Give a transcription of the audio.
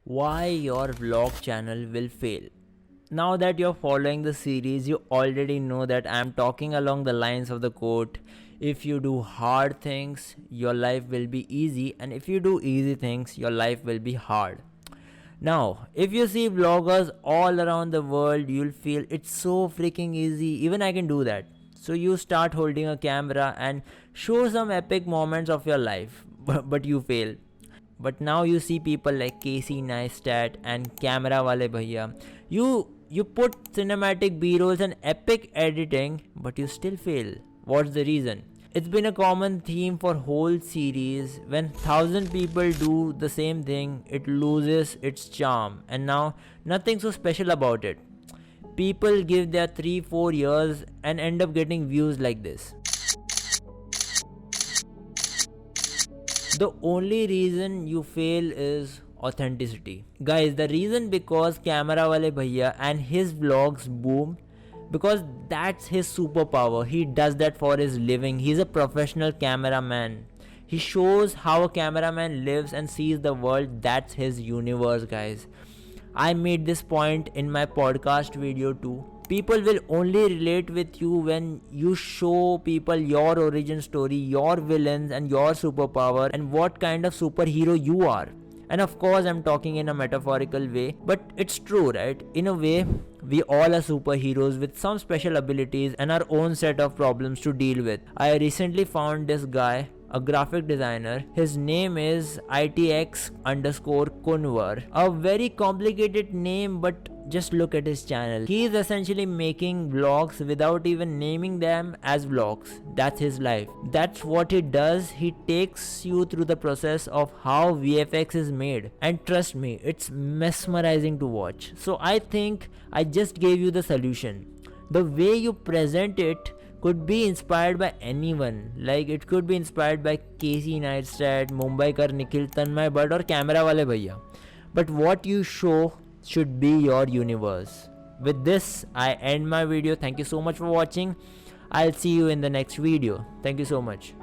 why your vlog channel will fail. Now that you're following the series, you already know that I'm talking along the lines of the quote, if you do hard things, your life will be easy, and if you do easy things, your life will be hard. Now, if you see vloggers all around the world, you'll feel it's so freaking easy, even I can do that. So you start holding a camera and show some epic moments of your life, but you fail. But now you see people like Casey Neistat and Camera Wale Bhaiya. You put cinematic B-rolls and epic editing, but you still fail. What's the reason? It's been a common theme for whole series. When 1,000 people do the same thing, it loses its charm. And now nothing so special about it. People give their 3-4 years and end up getting views like this. The only reason you fail is authenticity. Guys, the reason because Camera Wale Bhaiya and his vlogs boom, because that's his superpower. He does that for his living. He's a professional cameraman. He shows how a cameraman lives and sees the world. That's his universe, guys. I made this point in my podcast video too. People will only relate with you when you show people your origin story, your villains and your superpower and what kind of superhero you are. And of course I'm talking in a metaphorical way, but it's true, right? In a way, we all are superheroes with some special abilities and our own set of problems to deal with. I recently found this guy, a graphic designer. His name is ITX_Kunwar. A very complicated name, but just look at his channel. He is essentially making vlogs without even naming them as vlogs. That's his life. That's what he does. He takes you through the process of how VFX is made. And trust me, it's mesmerizing to watch. So I think I just gave you the solution. The way you present it could be inspired by anyone. Like it could be inspired by Casey Neistat, Mumbaikar Nikhil, Tanmay Bhatt or Camera Wale Bhaiya. But what you show should be your universe. With this, I end my video. Thank you so much for watching. I'll see you in the next video. Thank you so much.